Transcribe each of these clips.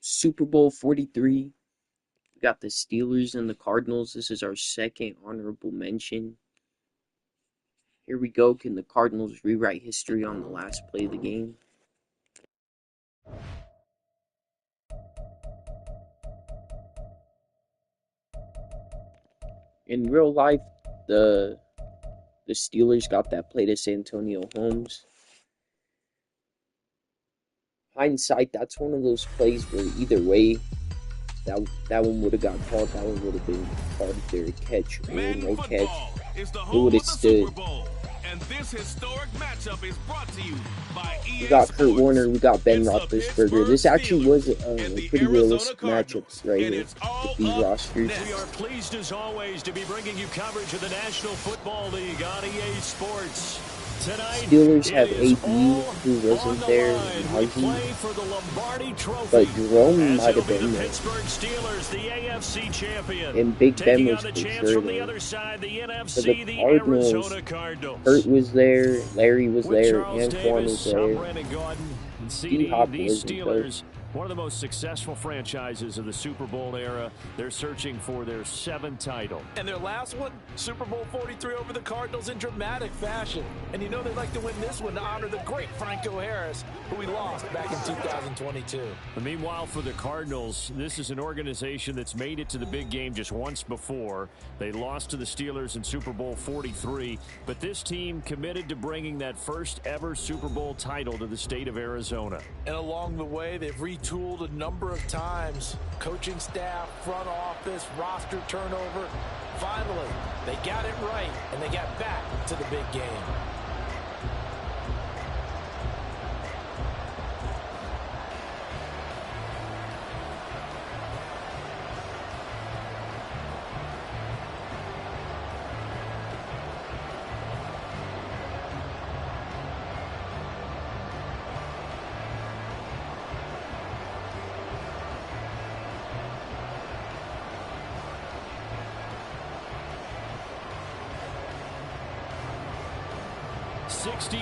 Super Bowl 43. We got the Steelers and the Cardinals. This is our second honorable mention. Here we go. Can the Cardinals rewrite history on the last play of the game? In real life, the Steelers got that play to Santonio Holmes. Hindsight, that's one of those plays where either way, that one would have got called. That one would have been called either a catch or no catch. It would have stood. And this historic matchup is brought to you by EA We got Kurt Sports. Warner, we got Ben It's the Roethlisberger. Pittsburgh This actually was a Steelers and pretty the realistic Arizona matchup right and here it's all with these up rosters. next. We are pleased as always to be bringing you coverage of the National Football League on EA Sports. Tonight, Steelers have it is AB, all who wasn't on the there, line. We Najee, play for the Lombardi Trophy. but Jerome As might it'll have be been the there. Pittsburgh Steelers, the AFC champion, And Big Ben taking was on the for chance sure from the there. other side, the For NFC, the the Cardinals, Arizona Cardinals. Kurt was there, Larry was With there, Charles Antoine Davis, was I'm there. Brandon Gaudin, and CD, D-Hop the wasn't there. Steelers, one of the most successful franchises of the Super Bowl era. They're searching for their 7th title. And their last one, Super Bowl 43 over the Cardinals in dramatic fashion. And you know they'd like to win this one to honor the great Franco Harris, who we lost back in 2022. But meanwhile, for the Cardinals, this is an organization that's made it to the big game just once before. They lost to the Steelers in Super Bowl 43, but this team committed to bringing that first ever Super Bowl title to the state of Arizona. And along the way, they've retooled a number of times. Coaching staff, front office, roster turnover. Finally, they got it right, and they got back to the big game.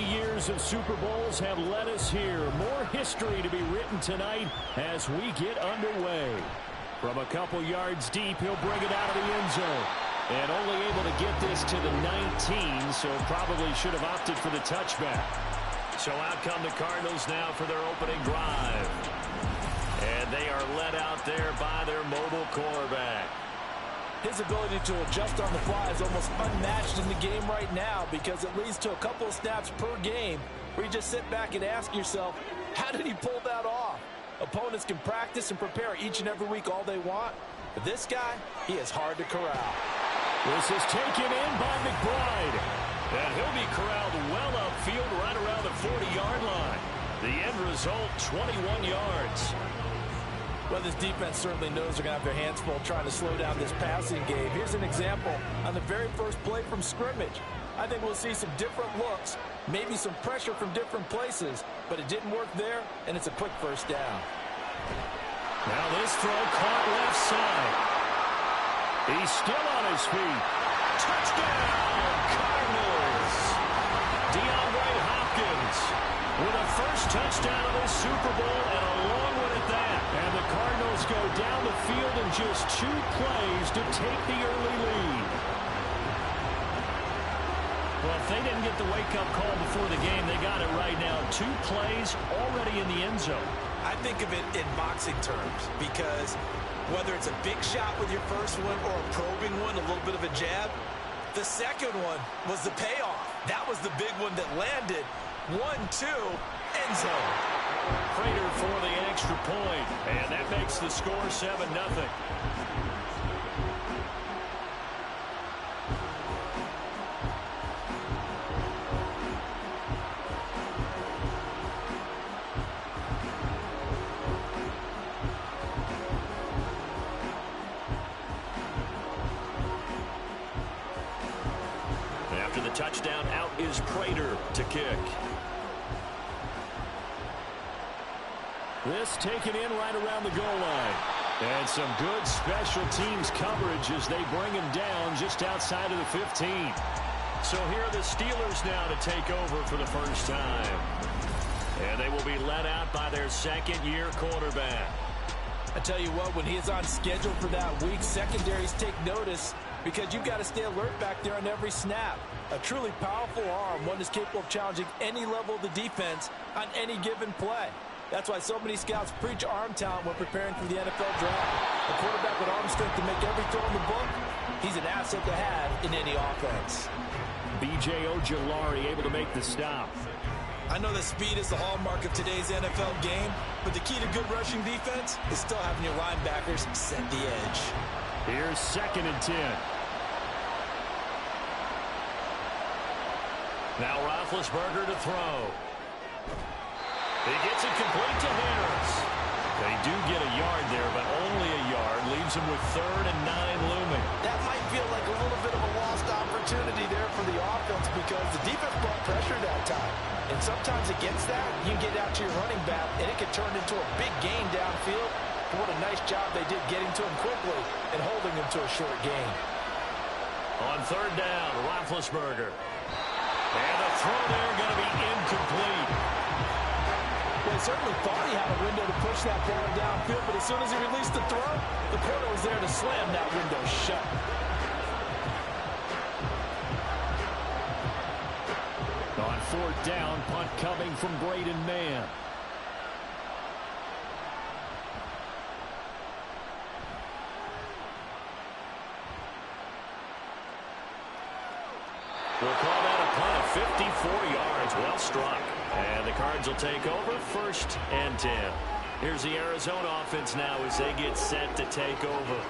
Years of Super Bowls have led us here. More history to be written tonight as we get underway. From a couple yards deep, he'll bring it out of the end zone. And only able to get this to the 19, so probably should have opted for the touchback. So out come the Cardinals now for their opening drive. And they are led out there by their mobile quarterback. His ability to adjust on the fly is almost unmatched in the game right now because it leads to a couple of snaps per game where you just sit back and ask yourself, how did he pull that off? Opponents can practice and prepare each and every week all they want, but this guy, he is hard to corral. This is taken in by McBride, and he'll be corralled well upfield right around the 40-yard line. The end result, 21 yards. Well, this defense certainly knows they're going to have their hands full trying to slow down this passing game. Here's an example on the very first play from scrimmage. I think we'll see some different looks, maybe some pressure from different places, but it didn't work there, and it's a quick first down. Now this throw caught left side. He's still on his feet. Touchdown, Cardinals! DeAndre Hopkins with a first touchdown of this Super Bowl and a long one at that. And the Cardinals go down the field in just 2 plays to take the early lead. Well, if they didn't get the wake-up call before the game, they got it right now. 2 plays already in the end zone. I think of it in boxing terms because whether it's a big shot with your first one or a probing one, a little bit of a jab, the second one was the payoff. That was the big one that landed. 1-2, end zone. Prater for the extra point, and that makes the score 7-0. After the touchdown, out is Prater to kick. This taken in right around the goal line. And some good special teams coverage as they bring him down just outside of the 15. So here are the Steelers now to take over for the first time. And they will be led out by their second-year quarterback. I tell you what, when he is on schedule for that week, secondaries take notice because you've got to stay alert back there on every snap. A truly powerful arm, one that's capable of challenging any level of the defense on any given play. That's why so many scouts preach arm talent when preparing for the NFL draft. A quarterback with arm strength to make every throw in the book, he's an asset to have in any offense. B.J. Xliii able to make the stop. I know that speed is the hallmark of today's NFL game, but the key to good rushing defense is still having your linebackers set the edge. Here's 2nd and 10. Now Roethlisberger to throw. He gets it complete to Harris. They do get a yard there, but only a yard. Leaves him with 3rd and 9 looming. That might feel like a little bit of a lost opportunity there for the offense because the defense brought pressure that time. And sometimes against that, you get out to your running back, and it can turn into a big gain downfield. What a nice job they did getting to him quickly and holding him to a short gain. On 3rd down, Roethlisberger. And the throw there going to be incomplete. Well, he certainly thought he had a window to push that ball downfield, but as soon as he released the throw, the corner was there to slam that window shut. On 4th down, punt coming from Braden Mann. We'll call that a punt of 54 yards. Well struck. And the Cards will take over 1st and 10. Here's the Arizona offense now as they get set to take over.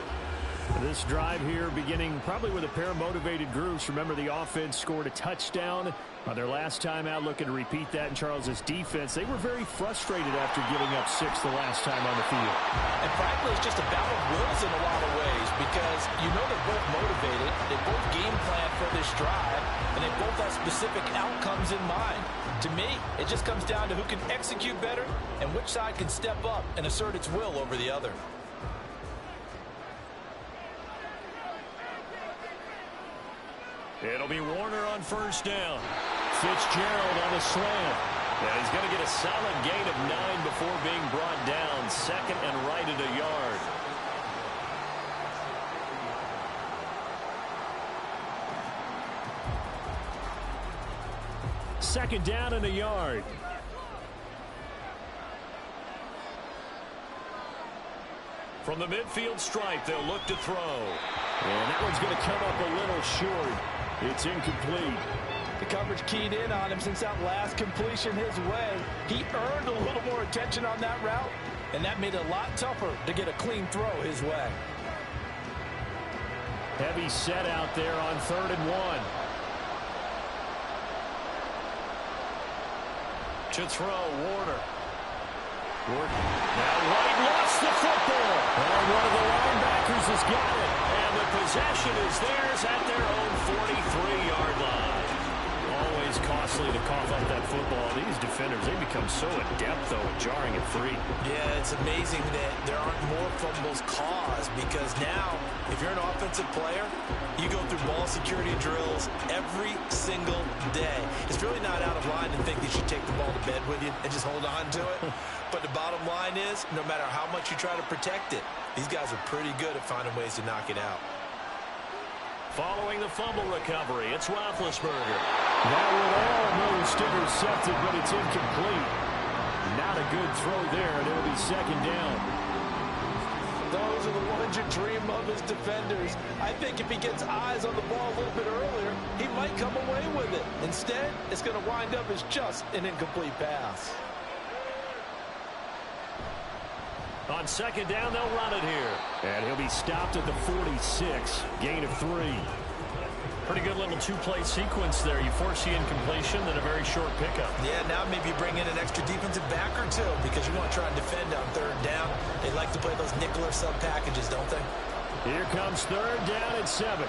This drive here beginning probably with a pair of motivated groups. Remember, the offense scored a touchdown on their last time out, looking to repeat that in Charles's defense. They were very frustrated after giving up 6 the last time on the field. And frankly, it's just a battle of wills in a lot of ways because you know they're both motivated, they both game plan for this drive, and they both have specific outcomes in mind. To me, it just comes down to who can execute better and which side can step up and assert its will over the other. It'll be Warner on 1st down. Fitzgerald on the slant. And he's going to get a solid gain of 9 before being brought down. 2nd and right at a yard. Second down and a yard. From the midfield stripe, they'll look to throw. And that one's going to come up a little short. It's incomplete. The coverage keyed in on him since that last completion his way. He earned a little more attention on that route, and that made it a lot tougher to get a clean throw his way. Heavy set out there on 3rd and 1. To throw, Warner. Now White lost the football. And one of the linebackers has got it. And the possession is theirs at their own 43-yard line. Always costly to cough up that football. These defenders, they become so adept, though, at jarring it free. Yeah, it's amazing that there aren't more fumbles caused because now, if you're an offensive player, you go through ball security drills every single day. It's really not out of line to think that you should take the ball to bed with you and just hold on to it. But the bottom line is, no matter how much you try to protect it, these guys are pretty good at finding ways to knock it out. Following the fumble recovery, it's Roethlisberger. That one almost intercepted, but it's incomplete. Not a good throw there, and it'll be 2nd down. Those are the ones you dream of as defenders. I think if he gets eyes on the ball a little bit earlier, he might come away with it. Instead, it's going to wind up as just an incomplete pass. On 2nd down, they'll run it here. And he'll be stopped at the 46. Gain of 3. Pretty good little 2-play sequence there. You force the incompletion, then a very short pickup. Yeah, now maybe you bring in an extra defensive back or two because you want to try and defend on 3rd down. They like to play those nickel or sub packages, don't they? Here comes 3rd down at 7.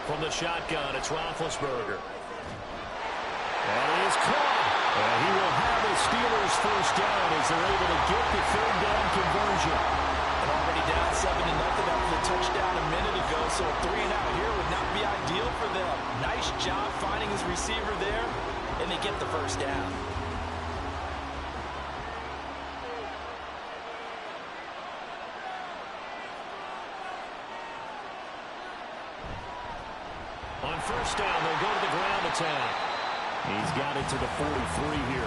From the shotgun, it's Roethlisberger. And he is caught. And he will have the Steelers 1st down as they're able to get the 3rd down conversion. And already down 7-0 after the touchdown a minute ago, so a 3-and-out here would not be ideal for them. Nice job finding his receiver there, and they get the 1st down. On first down, they'll go to the ground attack. He's got it to the 43 here.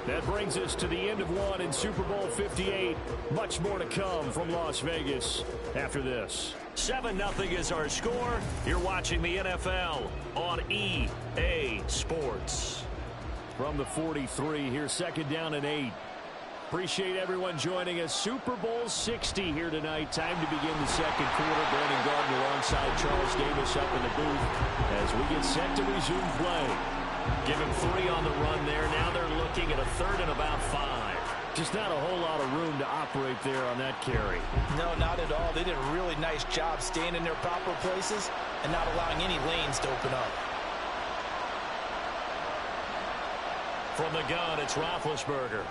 That brings us to the end of one in Super Bowl 58. Much more to come from Las Vegas after this. 7-0 is our score. You're watching the NFL on EA Sports. From the 43, here's second down and 8. Appreciate everyone joining us. Super Bowl 60 here tonight. Time to begin the second quarter. Brandon Gardner alongside Charles Davis up in the booth as we get set to resume play. Give him 3 on the run there. Now they're looking at a third and about 5. Just not a whole lot of room to operate there on that carry. No, not at all. They did a really nice job staying in their proper places and not allowing any lanes to open up. From the gun, it's Roethlisberger.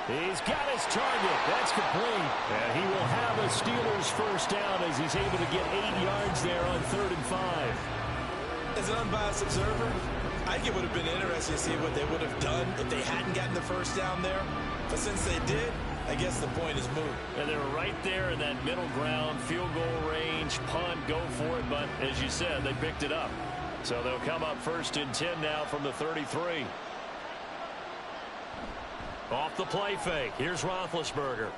He's got his target. That's complete. And he will have a Steelers first down as he's able to get 8 yards there on 3rd and 5. As an unbiased observer, I think it would have been interesting to see what they would have done if they hadn't gotten the first down there. But since they did, I guess the point is moot. And they were right there in that middle ground, field goal range, punt, go for it. But as you said, they picked it up. So they'll come up 1st and 10 now from the 33. Off the play fake. Here's Roethlisberger.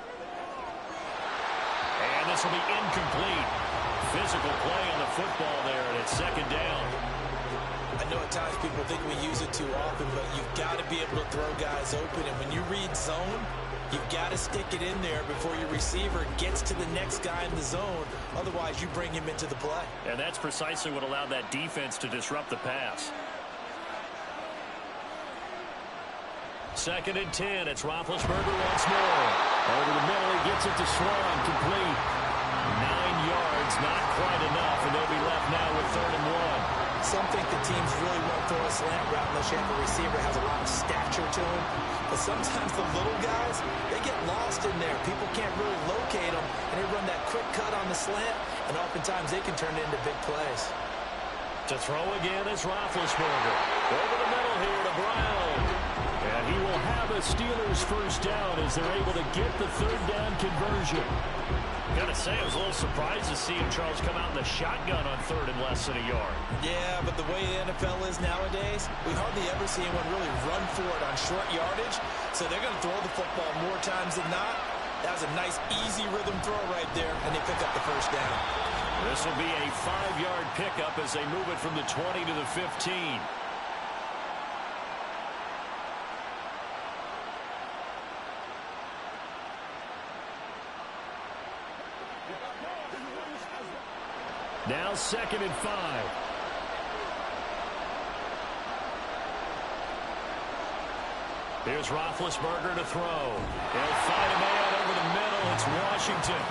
And this will be incomplete. Physical play on the football there, and it's second down. I know at times people think we use it too often, but you've got to be able to throw guys open. And when you read zone, you've got to stick it in there before your receiver gets to the next guy in the zone. Otherwise, you bring him into the play. And that's precisely what allowed that defense to disrupt the pass. 2nd and 10. It's Roethlisberger once more. Over the middle, he gets it to Swan. Complete. 9 yards, not quite enough, and they'll be left now with 3rd and 1. Some think the teams really won't throw a slant route unless you have a receiver that has a lot of stature to him. But sometimes the little guys, they get lost in there. People can't really locate them, and they run that quick cut on the slant, and oftentimes they can turn it into big plays. To throw again is Roethlisberger. Over the middle here to Brown. And he will have a Steelers first down as they're able to get the 3rd down conversion. Got to say, I was a little surprised to see him, Charles, come out in the shotgun on 3rd and less than a yard. Yeah, but the way the NFL is nowadays, we hardly ever see anyone really run for it on short yardage. So they're going to throw the football more times than not. That was a nice, easy rhythm throw right there, and they pick up the first down. This will be a 5-yard pickup as they move it from the 20 to the 15. Now 2nd and 5. Here's Roethlisberger to throw. They'll find a man over the middle. It's Washington.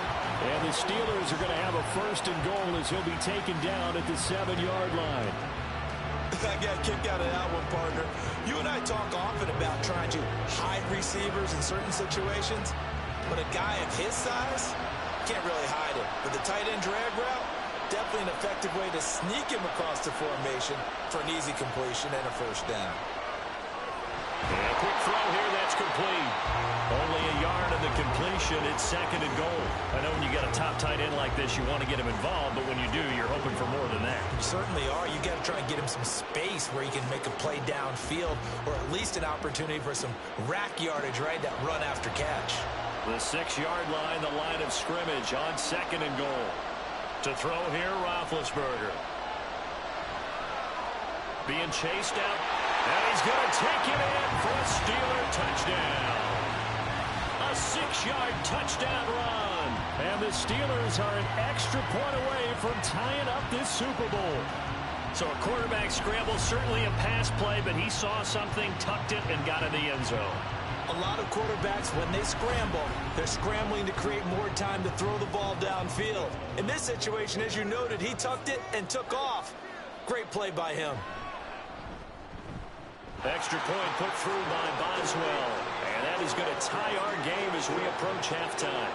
And the Steelers are going to have a 1st and goal as he'll be taken down at the 7-yard line. I got a kick out of that one, partner. You and I talk often about trying to hide receivers in certain situations, but a guy of his size can't really hide it. But the tight end drag route, definitely an effective way to sneak him across the formation for an easy completion and a first down. And a quick throw here, that's complete. Only a yard of the completion. It's 2nd and goal. I know when you got a top tight end like this, you want to get him involved, but when you do, you're hoping for more than that. You certainly are. You got to try and get him some space where he can make a play downfield, or at least an opportunity for some rack yardage, right? That run after catch. The 6-yard line, the line of scrimmage on 2nd and goal. To throw here, Roethlisberger. Being chased out. And he's going to take it in for a Steeler touchdown. A 6-yard touchdown run. And the Steelers are an extra point away from tying up this Super Bowl. So a quarterback scramble, certainly a pass play, but he saw something, tucked it, and got in the end zone. A lot of quarterbacks, when they scramble, they're scrambling to create more time to throw the ball downfield. In this situation, as you noted, he tucked it and took off. Great play by him. Extra point put through by Boswell. And that is going to tie our game as we approach halftime.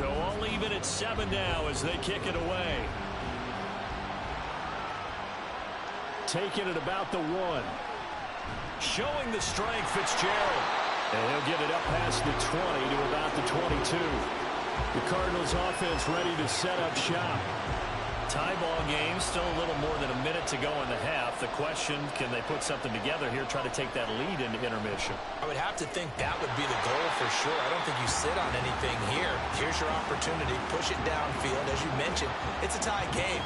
So all even at 7 now as they kick it away. Taking it about the 1. Showing the strength, Fitzgerald. And he'll get it up past the 20 to about the 22. The Cardinals offense ready to set up shop. Tie ball game, still a little more than a minute to go in the half. The question, can they put something together here, try to take that lead into intermission? I would have to think that would be the goal for sure. I don't think you sit on anything here. Here's your opportunity. Push it downfield. As you mentioned, it's a tie game.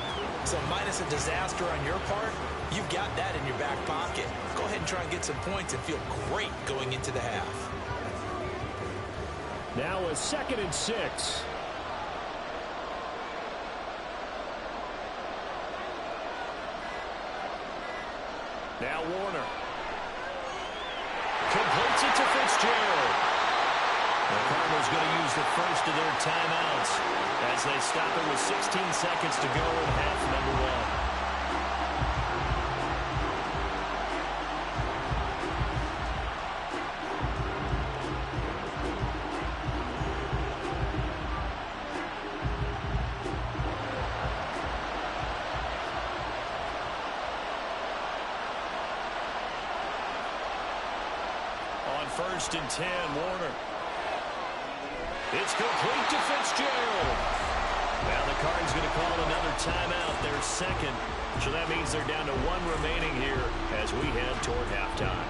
So minus a disaster on your part, you've got that in your back pocket. Go ahead and try and get some points and feel great going into the half. Now a 2nd and 6. Now Warner. Completes it to Fitzgerald. The Cardinals going to use the first of their timeouts as they stop it with 16 seconds to go in half number 1. First and 10, Warner. It's complete to Fitzgerald. Now the Cardinals going to call another timeout, their 2nd. So that means they're down to 1 remaining here as we head toward halftime.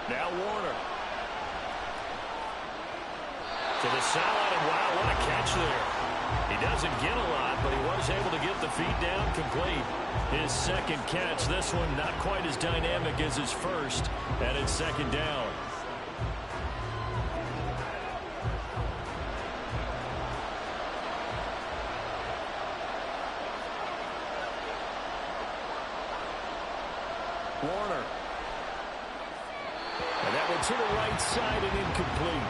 Now Warner. To the sideline, and wow, what a catch there. He doesn't get a lot, but he was able to get the feet down complete. His 2nd catch, this one not quite as dynamic as his first, and it's 2nd down. Warner. And that one to the right side and incomplete.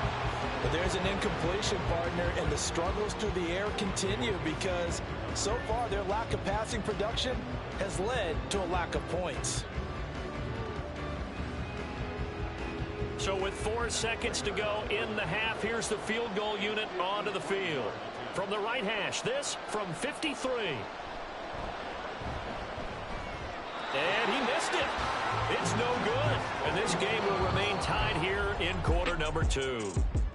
But there's an incompletion, partner, and the struggles through the air continue because so far their lack of passing production has led to a lack of points. So with 4 seconds to go in the half, here's the field goal unit onto the field. From the right hash, this from 53. And he missed it. It's no good. And this game will remain tied here in quarter number 2.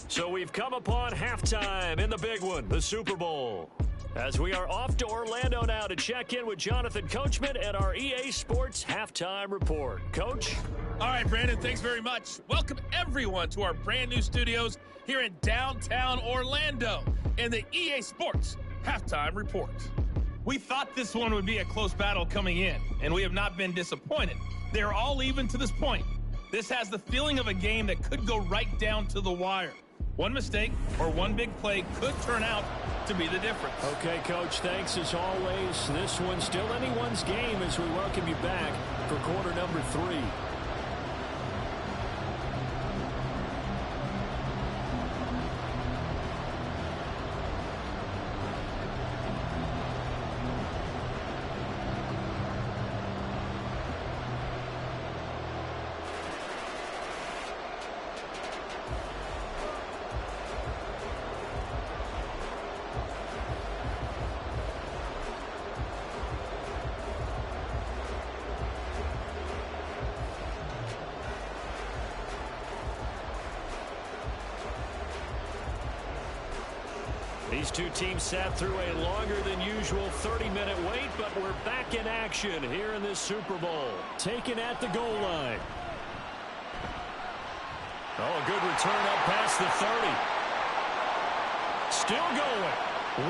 So we've come upon halftime in the big one, the Super Bowl. As we are off to Orlando now to check in with Jonathan Coachman and our EA Sports Halftime Report. Coach? All right, Brandon, thanks very much. Welcome, everyone, to our brand new studios here in downtown Orlando in the EA Sports Halftime Report. We thought this one would be a close battle coming in, and we have not been disappointed. They're all even to this point. This has the feeling of a game that could go right down to the wire. One mistake or one big play could turn out to be the difference. Okay, Coach, thanks as always. This one's still anyone's game as we welcome you back for quarter number 3. These two teams sat through a longer than usual 30-minute wait, but we're back in action here in this Super Bowl. Taken at the goal line. Oh, a good return up past the 30. Still going.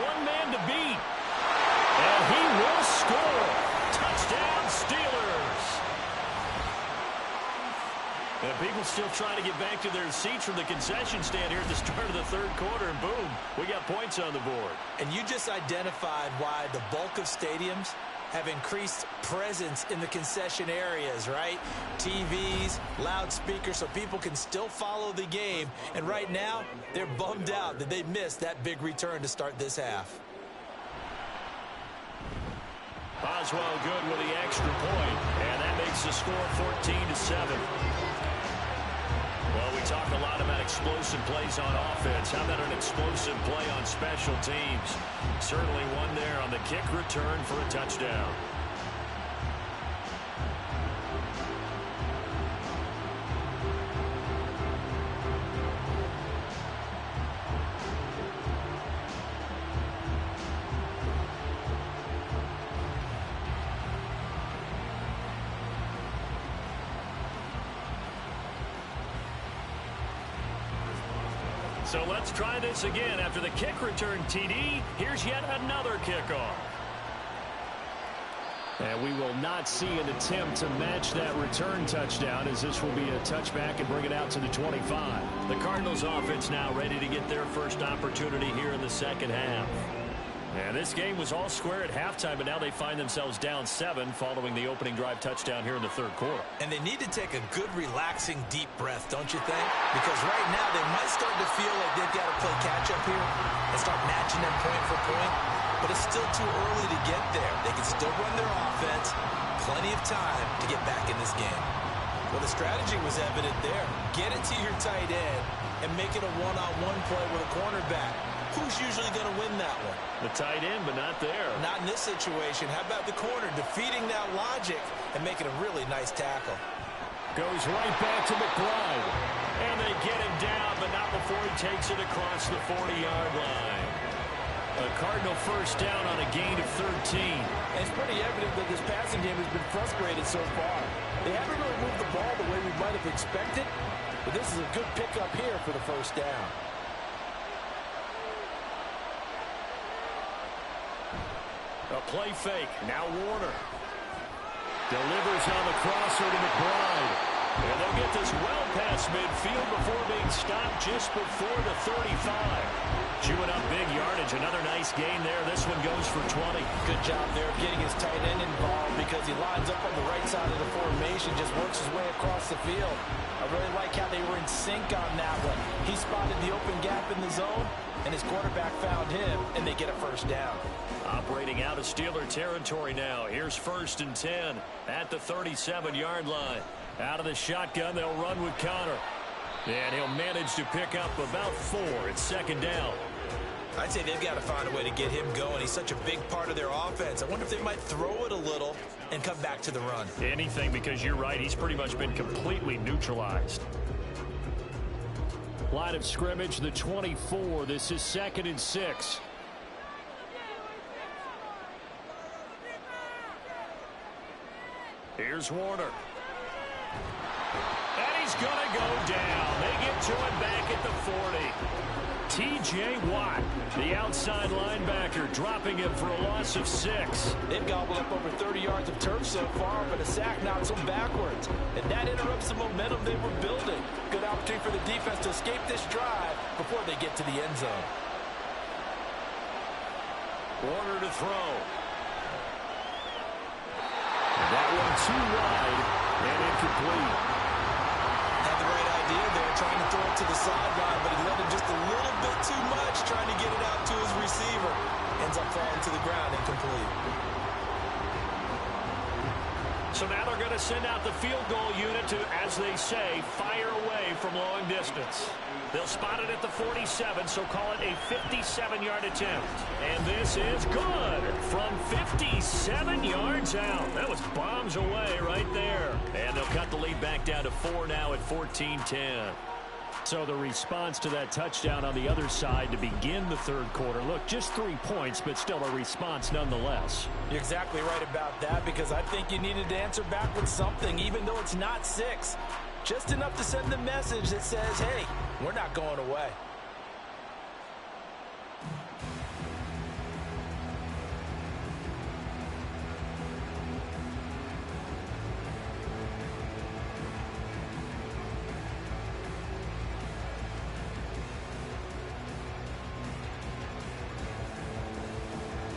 One man to beat. And he will score. Touchdown, Steelers. And people still trying to get back to their seats from the concession stand here at the start of the third quarter, and boom, we got points on the board. And you just identified why the bulk of stadiums have increased presence in the concession areas, right? TVs, loudspeakers, so people can still follow the game. And right now, they're bummed out that they missed that big return to start this half. Boswell good with the extra point, and that makes the score 14-7. Well, we talk a lot about explosive plays on offense. How about an explosive play on special teams? Certainly one there on the kick return for a touchdown. So let's try this again. After the kick return TD, here's yet another kickoff. And we will not see an attempt to match that return touchdown, as this will be a touchback and bring it out to the 25. The Cardinals offense now ready to get their first opportunity here in the second half. And this game was all square at halftime, but now they find themselves down 7 following the opening drive touchdown here in the third quarter. And they need to take a good, relaxing, deep breath, don't you think? Because right now they might start to feel like they've got to play catch-up here and start matching them point for point. But it's still too early to get there. They can still run their offense. Plenty of time to get back in this game. Well, the strategy was evident there. Get it to your tight end and make it a one-on-one play with a cornerback. Who's usually going to win that one? The tight end, but not there. Not in this situation. How about the corner defeating that logic and making a really nice tackle? Goes right back to McBride. And they get him down, but not before he takes it across the 40-yard line. A Cardinal first down on a gain of 13. And it's pretty evident that this passing game has been frustrated so far. They haven't really moved the ball the way we might have expected, but this is a good pickup here for the first down. A play fake. Now Warner. Delivers on the crosser to McBride. And they'll get this well past midfield before being stopped just before the 35. Chewing up big yardage. Another nice gain there. This one goes for 20. Good job there of getting his tight end involved because he lines up on the right side of the formation, just works his way across the field. I really like how they were in sync on that one. He spotted the open gap in the zone, and his quarterback found him, and they get a first down. Operating out of Steeler territory now. Here's 1st and 10 at the 37-yard line. Out of the shotgun, they'll run with Connor. And he'll manage to pick up about 4 at 2nd down. I'd say they've got to find a way to get him going. He's such a big part of their offense. I wonder if they might throw it a little and come back to the run. Anything, because you're right. He's pretty much been completely neutralized. Line of scrimmage, the 24. This is 2nd and 6. Here's Warner. And he's going to go down. They get to him back at the 40. T.J. Watt, the outside linebacker, dropping him for a loss of 6. They've gobbled up over 30 yards of turf so far, but a sack knocks them backwards. And that interrupts the momentum they were building. Good opportunity for the defense to escape this drive before they get to the end zone. Warner to throw. That one too wide and incomplete. Had the right idea there, trying to throw it to the sideline, but he let him just a little bit too much, trying to get it out to his receiver. Ends up falling to the ground, incomplete. So now they're going to send out the field goal unit to, as they say, fire away from long distance. They'll spot it at the 47, so call it a 57-yard attempt. And this is good from 57 yards out. That was bombs away right there. And they'll cut the lead back down to 4 now at 14-10. So the response to that touchdown on the other side to begin the third quarter. Look, just 3 points, but still a response nonetheless. You're exactly right about that, because I think you needed to answer back with something, even though it's not 6. Just enough to send the message that says, hey, we're not going away.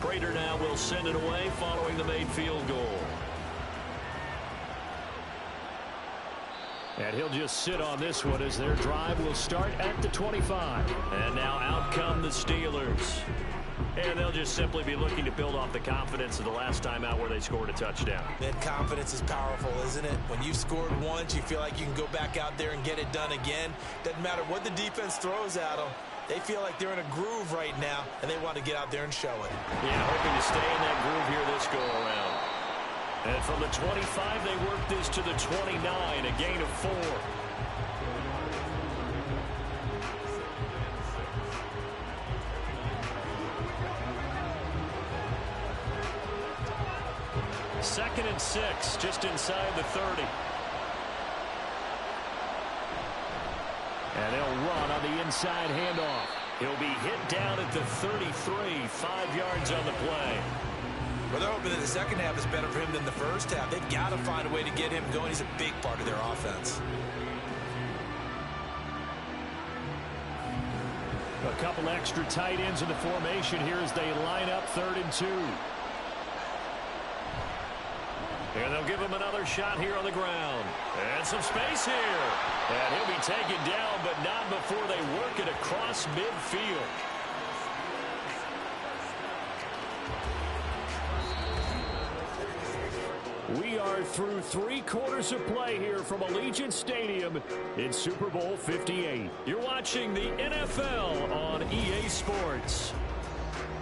Prater now will send it away following the made field goal. And he'll just sit on this one as their drive will start at the 25. And now out come the Steelers. And they'll just simply be looking to build off the confidence of the last time out where they scored a touchdown. That confidence is powerful, isn't it? When you've scored once, you feel like you can go back out there and get it done again. Doesn't matter what the defense throws at them. They feel like they're in a groove right now, and they want to get out there and show it. Yeah, hoping to stay in that groove here this go-around. And from the 25, they work this to the 29, a gain of 4. Second and 6, just inside the 30. And they'll run on the inside handoff. He'll be hit down at the 33, 5 yards on the play. Well, they're hoping that the second half is better for him than the first half. They've got to find a way to get him going. He's a big part of their offense. A couple extra tight ends in the formation here as they line up 3rd and 2. And they'll give him another shot here on the ground. And some space here. And he'll be taken down, but not before they work it across midfield. We are through 3 quarters of play here from Allegiant Stadium in Super Bowl 58. You're watching the NFL on EA Sports.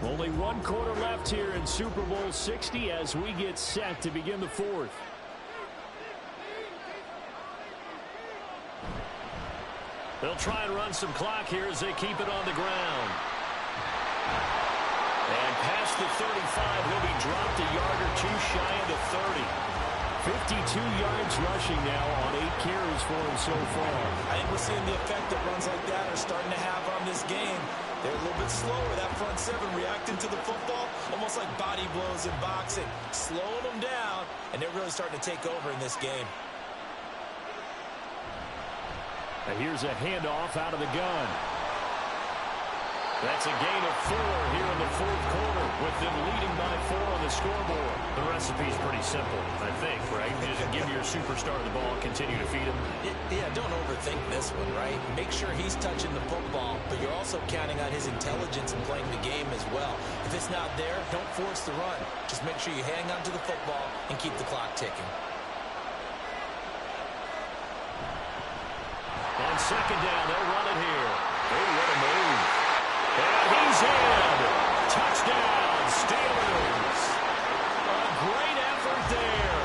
Only 1 quarter left here in Super Bowl 60 as we get set to begin the 4th. They'll try and run some clock here as they keep it on the ground. And past the 35, he'll be dropped a yard or 2 shy of the 30. 52 yards rushing now on 8 carries for him so far. I think we're seeing the effect that runs like that are starting to have on this game. They're a little bit slower, that front 7 reacting to the football, almost like body blows in boxing, slowing them down, and they're really starting to take over in this game. And here's a handoff out of the gun. That's a gain of 4 here in the 4th quarter, with them leading by 4 on the scoreboard. The recipe's pretty simple, I think, right? You just give your superstar the ball, continue to feed him. Yeah, don't overthink this one, right? Make sure he's touching the football, but you're also counting on his intelligence in playing the game as well. If it's not there, don't force the run. Just make sure you hang on to the football and keep the clock ticking. On 2nd down, they'll run it here. Oh, what a move. And he's in. Touchdown, Steelers. A great effort there.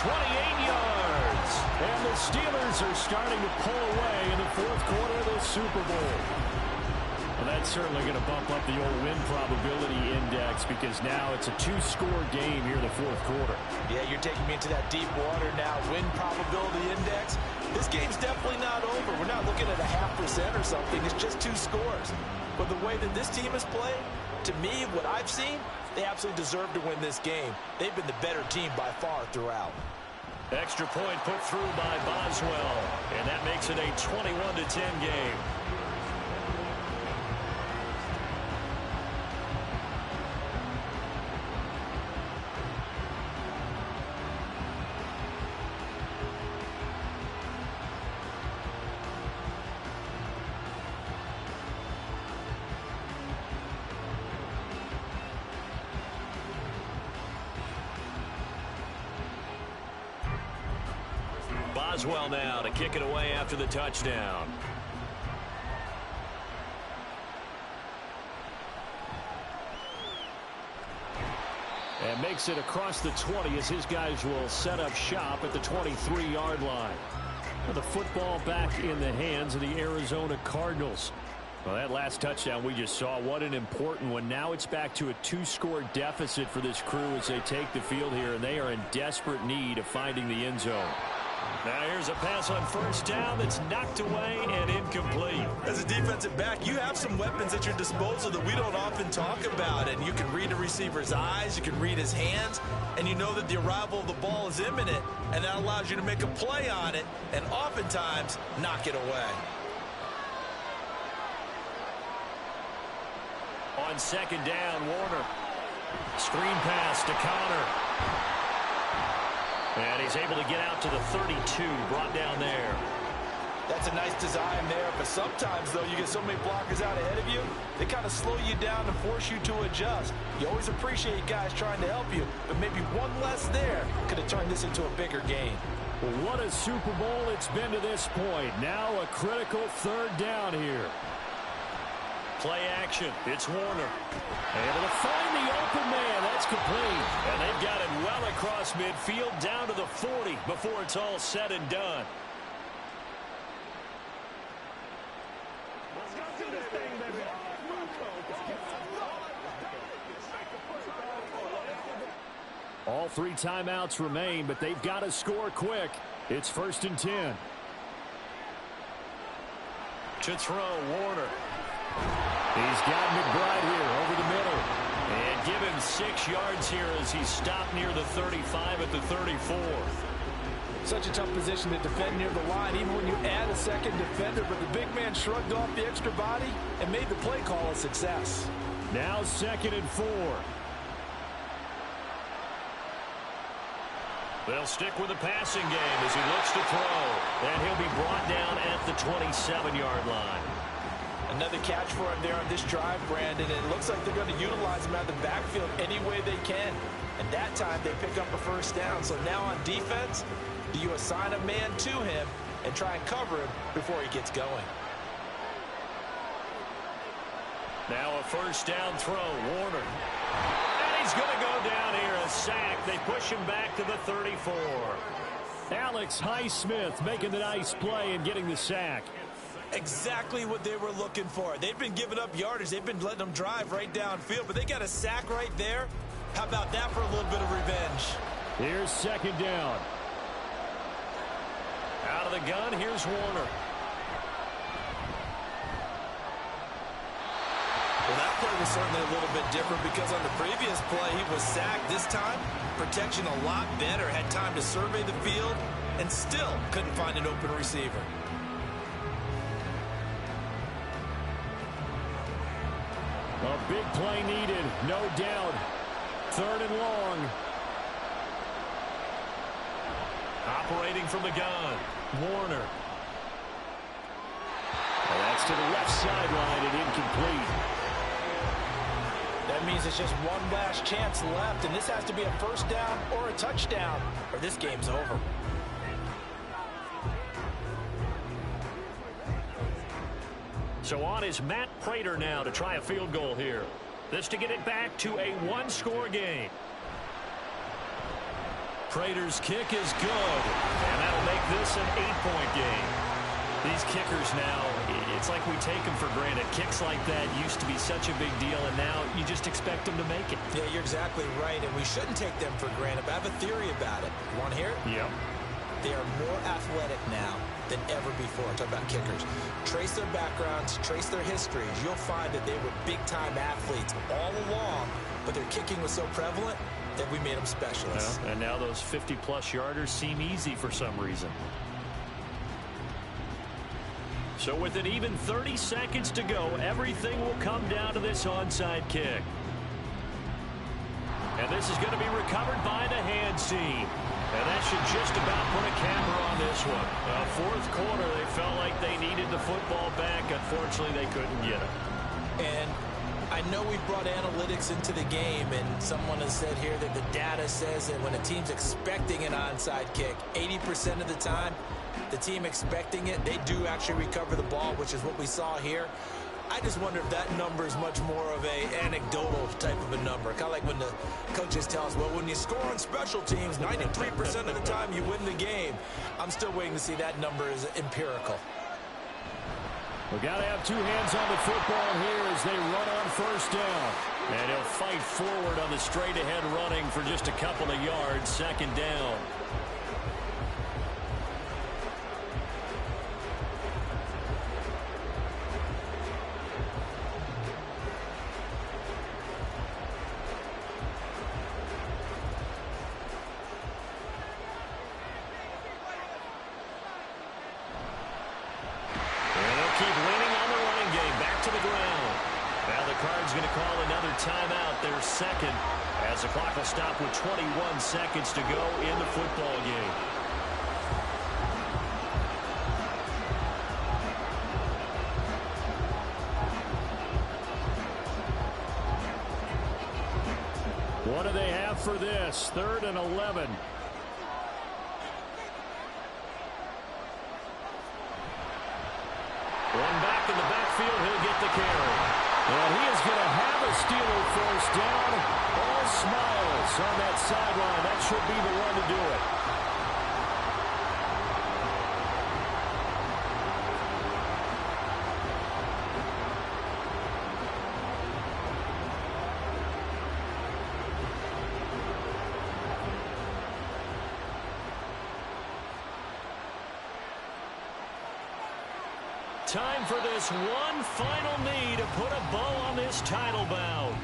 28 yards. And the Steelers are starting to pull away in the 4th quarter of the Super Bowl. Well, that's certainly going to bump up the old win probability index because now it's a 2-score game here in the 4th quarter. Yeah, you're taking me into that deep water now. Win probability index. This game's definitely not over. We're not looking at a 0.5% or something. It's just 2 scores. But the way that this team has played, to me, what I've seen, they absolutely deserve to win this game. They've been the better team by far throughout. Extra point put through by Boswell, and that makes it a 21-10 game. Boswell now to kick it away after the touchdown. And makes it across the 20 as his guys will set up shop at the 23-yard line. The football back in the hands of the Arizona Cardinals. Well, that last touchdown we just saw, what an important one. Now it's back to a 2-score deficit for this crew as they take the field here, and they are in desperate need of finding the end zone. Now here's a pass on 1st down that's knocked away and incomplete. As a defensive back, you have some weapons at your disposal that we don't often talk about. And you can read a receiver's eyes, you can read his hands, and you know that the arrival of the ball is imminent. And that allows you to make a play on it and oftentimes knock it away. On 2nd down, Warner. Screen pass to Connor. And he's able to get out to the 32, brought down there. That's a nice design there, but sometimes, though, you get so many blockers out ahead of you, they kind of slow you down and force you to adjust. You always appreciate guys trying to help you, but maybe one less there could have turned this into a bigger game. Well, what a Super Bowl it's been to this point. Now a critical third down here. Play action. It's Warner. Able to find the open man. That's complete. And they've got it well across midfield down to the 40 before it's all said and done. All 3 timeouts remain, but they've got to score quick. It's 1st and 10. To throw, Warner. He's got McBride here over the middle. And give him 6 yards here as he's stopped near the 35 at the 34. Such a tough position to defend near the line, even when you add a second defender, but the big man shrugged off the extra body and made the play call a success. Now 2nd and 4. They'll stick with the passing game as he looks to throw. And he'll be brought down at the 27-yard line. Another catch for him there on this drive, Brandon, and it looks like they're going to utilize him out of the backfield any way they can. And that time they pick up a first down. So now on defense, do you assign a man to him and try and cover him before he gets going? Now a first down throw, Warner. And he's going to go down here, a sack. They push him back to the 34. Alex Highsmith making the nice play and getting the sack. Exactly what they were looking for. They've been giving up yardage. They've been letting them drive right downfield, but they got a sack right there. How about that for a little bit of revenge? Here's 2nd down. Out of the gun, here's Warner. Well, that play was certainly a little bit different because on the previous play, he was sacked. This time, protection a lot better. Had time to survey the field and still couldn't find an open receiver. A big play needed, no doubt. 3rd and long. Operating from the gun, Warner. And that's to the left sideline and incomplete. That means it's just one last chance left, and this has to be a first down or a touchdown, or this game's over. So on is Matt Prater now to try a field goal here. This to get it back to a 1-score game. Prater's kick is good, and that'll make this an 8-point game. These kickers now, it's like we take them for granted. Kicks like that used to be such a big deal, and now you just expect them to make it. Yeah, you're exactly right, and we shouldn't take them for granted, but I have a theory about it. You want to hear it? Yep. They are more athletic now than ever before. I'm talking about kickers. Trace their backgrounds, trace their histories. You'll find that they were big-time athletes all along, but their kicking was so prevalent that we made them specialists. Yeah, and now those 50-plus yarders seem easy for some reason. So with an even 30 seconds to go, everything will come down to this onside kick. And this is going to be recovered by the hands team. And that should just about put a capper on this one. 4th quarter, they felt like they needed the football back. Unfortunately, they couldn't get it. And I know we've brought analytics into the game, and someone has said here that the data says that when a team's expecting an onside kick, 80% of the time, the team expecting it, they do actually recover the ball, which is what we saw here. I just wonder if that number is much more of a anecdotal type of a number. Kind of like when the coaches tell us, well, when you score on special teams, 93% of the time you win the game. I'm still waiting to see that number is empirical. We've got to have 2 hands on the football here as they run on first down. And he'll fight forward on the straight-ahead running for just a couple of yards, 2nd down. Card's going to call another timeout, their second, as the clock will stop with 21 seconds to go in the football game. What do they have for this? 3rd and 11. One back in the backfield, he'll get the carry. And he is going to have a Steeler first down. All smiles on that sideline. That should be the one to do it. Time for this one final knee to put a bow on this title bout.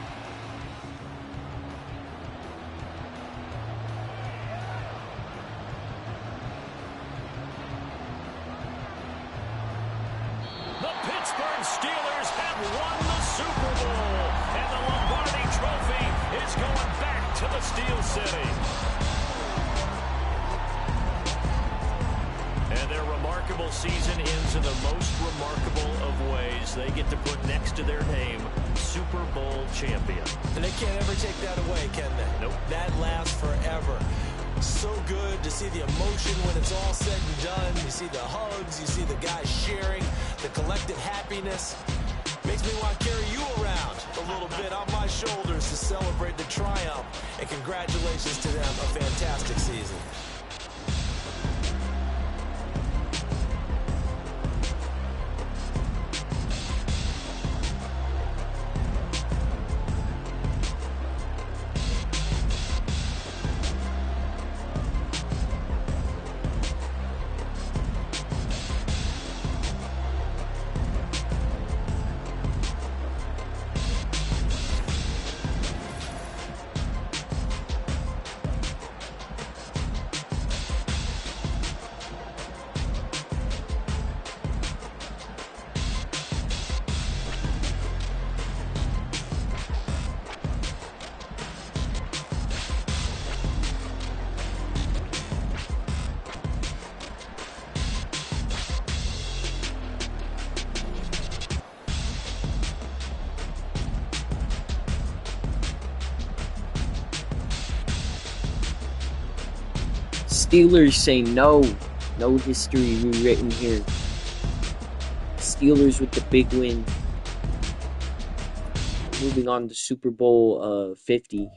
The Pittsburgh Steelers have won the Super Bowl, and the Lombardi Trophy is going back to the Steel City. And their remarkable season ends in the most remarkable of ways. They get to put next to their name, Super Bowl champion. And they can't ever take that away, can they? Nope. That lasts forever. So good to see the emotion when it's all said and done. You see the hugs, you see the guys sharing, the collective happiness. Makes me want to carry you around a little bit on my shoulders to celebrate the triumph. And congratulations to them, a fantastic season. Steelers say no. No history rewritten here. Steelers with the big win. Moving on to Super Bowl 50.